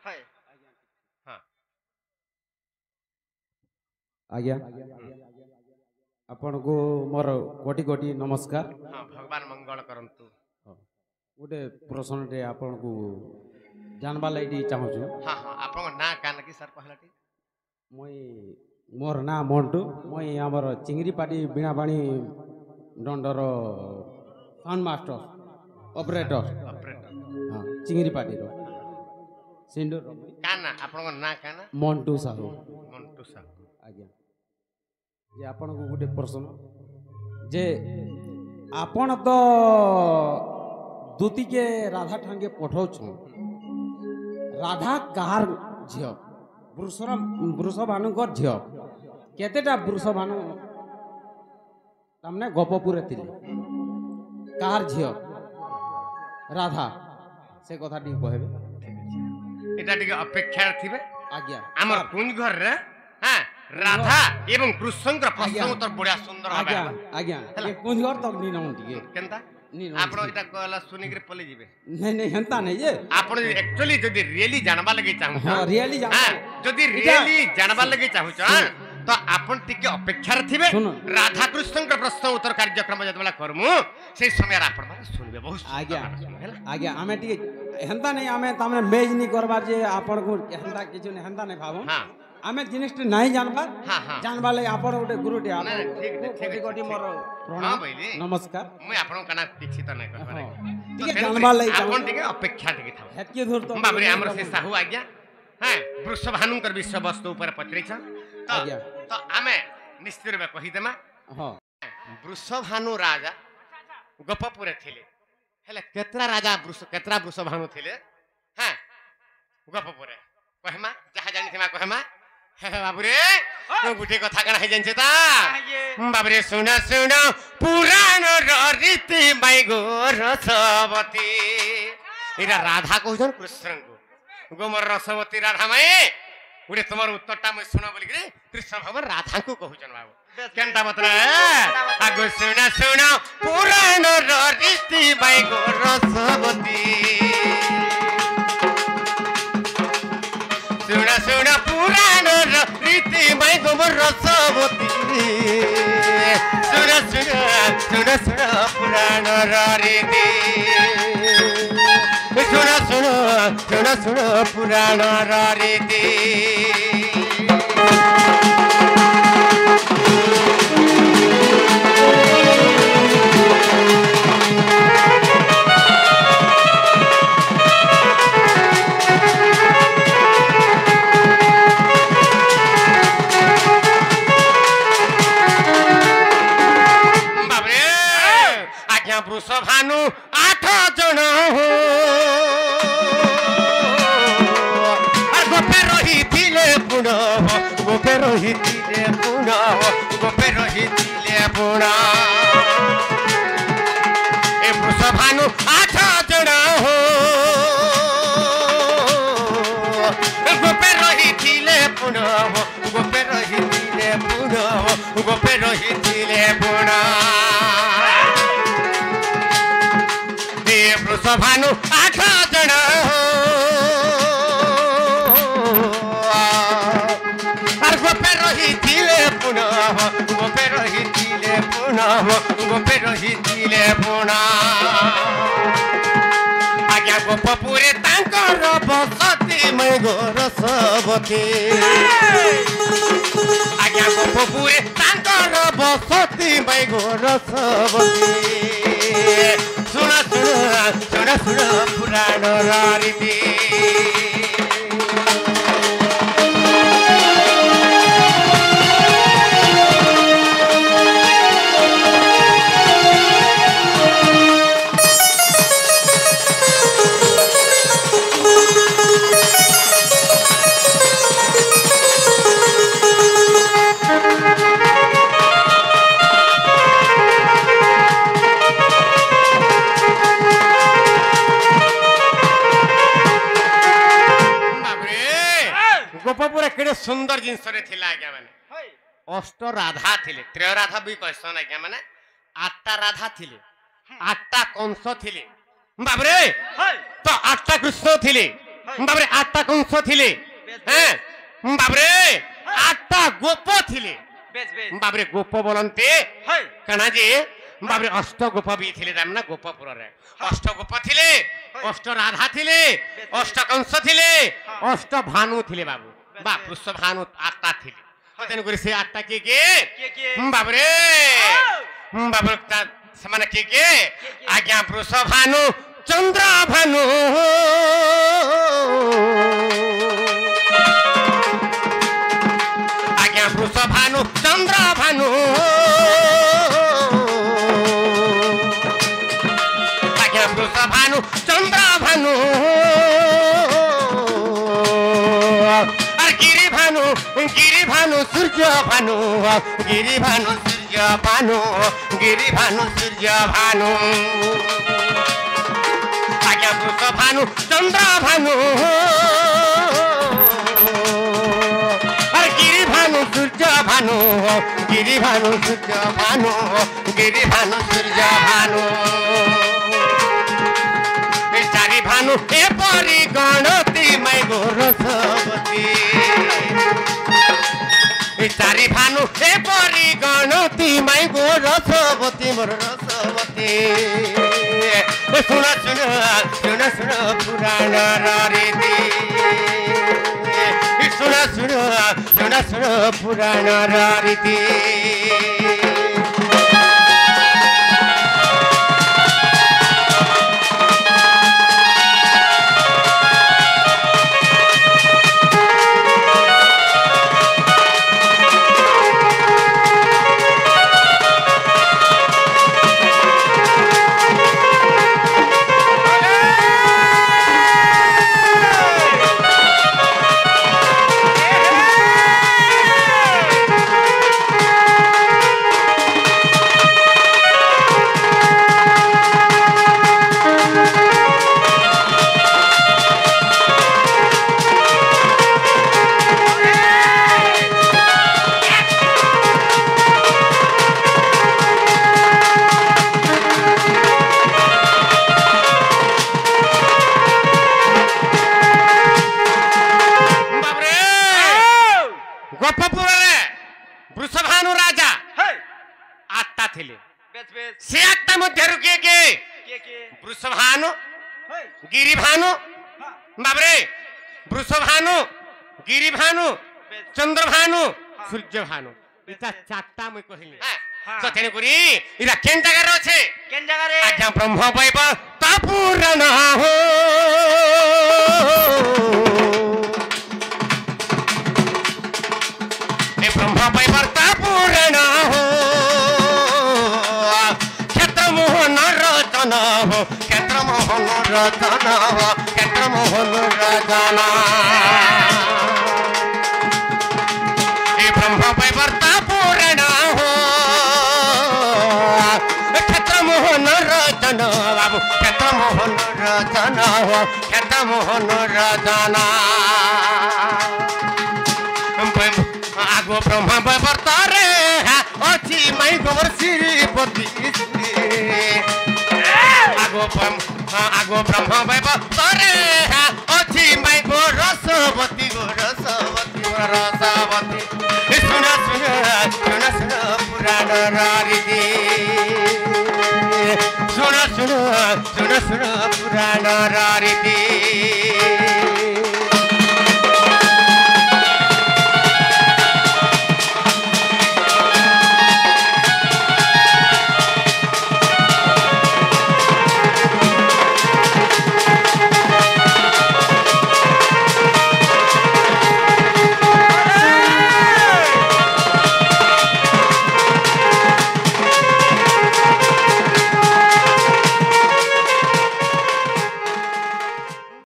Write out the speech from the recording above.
हाँ आज्ञा आपण को मोर कोटि कोटि नमस्कार। हाँ भगवान मंगल करंतु। गोटे प्रश्न टे आपण को जानबा लागी चाहू छु। हाँ हाँ आपन ना कान की सर पहलाटी मुई मोर ना मंटू मुई हमर चिंगरी पाटी बिना पानी दंडर साउंड मास्टर ऑपरेटर हाँ चिंगरी पाटी रो सिंडर काना आपन ना काना मंटू साहू साहू आज्ञा जे आपण को गोटे प्रश्न जे आपण तो दूती के राधा ठांगे पठाउ छु राधा कार झियो वृषभानुकर झियो केतेटा वृषभानु तमने गोपपुरे थिले कार झियो राधा से कथा टी कहबे एटा टिके अपेक्षा थिबे आज्ञा हमर कुंज घर रे हां राधा एवं कृष्ण का प्रश्न उत्तर बड़ा सुंदर आज्ञा आज्ञा ये कुंज घर तक नी नहुं टिके केनता आपण एटा कहला सुनी के पले जिवे नहीं नहीं हंता नहीं जे आपण एक्चुअली जदी रियली जानबा लगे चाहू हां रियली जान हां जदी रियली जानबा लगे चाहू तो आपण टिके अपेक्षा रे थिबे राधा कृष्ण का प्रश्न उत्तर कार्यक्रम जतबला करमु से समय आपण माने सुनबे बहुत आज्ञा आज्ञा हमें टिके हंता नहीं हमें तमने मेज नहीं करबार जे आपण को हंता किछु नहीं हंता नहीं भाबो हां हमें जिनिस नहीं जानबा हां हां जानबा ले आपण गोटे गुरु टे आपण ठीक कोटि मोर हां प्रणाम भाईली नमस्कार मैं आपण कना किछि त नहीं करबा टिके जानबा ले आपण टिके अपेक्षा टिके थाउ हेतके धुर तो बाबरे हमर से साहू आज्ञा हां वृषभानुकर विषय वस्तु ऊपर पचरै छ आज्ञा तो आमे निश्चित रूपे कहि देमा हां वृषभानु राजा गोपपुरे थिले हेले केतरा राजा केतरा वृषभानु थिले हां गोपपुरे कहमा जहा जानि थिमा कहमा हे बाबूरे तो गुटे कथा कण है जानछे ता बाबरे सुना सुना पुराण रीति माई गो रसवती इरा राधा कहजन कृष्ण को गोमर रसवती राधा माई गुटे तुमर उत्तरटा मैं सुना बोली रे कृष्ण भगवान राधा को कहजन बाबू केनता बतरा आगो सुना सुना पुराण रीति माई गो रसवती सुना सुना पुराण रीति माई गोबर रसवती सुना सुना सुना पुराण रीति सुना सुना पुराण रीति वृषभानु 8 जन हो गोपे रही थिले पुण गोपे रही थिले पुण गोपे रही थिले पुण ए वृषभानु 8 जन हो गोपे रही थिले पुण गोपे रही थिले पुण गोपे रही थिले पुण वृषभानु 8 जन गोपे रही थिले पुण गोपे रही थिले पुण गोपे रही थिले पुण आज्ञा गोपपुरे तांकर बसती मैं गोरसवती आज्ञा गोपपुरे तांकर बसती मैं गोरसवती सुना सुना सुना सुना पुराण रीति गोपपुर केड़े सुंदर जिनस रे थिला आज्ञा माने अष्ट राधा थिले त्रय राधा भी कहसन आज्ञा माने 8टा राधा थिले 8टा कंस थिले बाबरे तो 8टा कृष्ण थिले बाबरे 8टा कंस थिले हैं बाबरे 8टा गोप थिले बाबरे गोप बोलंते कना जे बाबरे अष्ट गोप भी थिले ना गोपपुर रे अष्ट गोप थिले अष्ट राधा थिले अष्ट कंस थिले अष्ट भानु थिले बाबू बाप वृष भानु 8टा थिले तेन करी से 8टा के बाबरे बाबरे समान के आज्ञा वृष भानु चंद्र भानु आज्ञा वृष भानु चंद्र भानु आज्ञा वृष भानु चंद्र भानु और गिरी भानु सूर्य भानु गिरी भानु सूर्य भानु गिरी भानु सूर्य भानु आज्ञा वृष भानु चंद्र भानु और गिरी भानु सूर्य भानु गिरी भानु सूर्य भानु गिरी भानु सूर्य भानु चारि भानु ए परी गणती मै गोरसवती चारि भानु ए परी गणती मै गोरसवती मोर रसवती सुन सुन सुन सुन पुराण रीति सुन सुन सुन सुन पुराण रीति वृषभानु गिरिभानु बाबरे वृषभानु गिरिभानु चंद्रभानु सूर्यभानु इता 4टा मैं कहली तो तेने करी इरा केन जगह रे छे केन जगह रे आज्ञा ब्रह्म वैभ तापुरण हो ए ब्रह्म वैभ तापुरण हो क्षेत्र मोहन रतन हो क्षेत्र मोहन रतन हो क्षेत्र मोहन रतन ए ब्रह्म वैभ तापुरण हो क्षेत्र मोहन रतन बाबू क्षेत्र मोहन रतन हो क्षेत्र मोहन रतन आगो ब्रह्म वैवर्तरे अच्छी मई गोबर श्रीपति आगो ब्रह्म वैवर्तरे अच्छी मई गो रसवती रसवती सुन सुन सुन सुन पुराण रीति सुन सुन सुन सुन पुराण रीति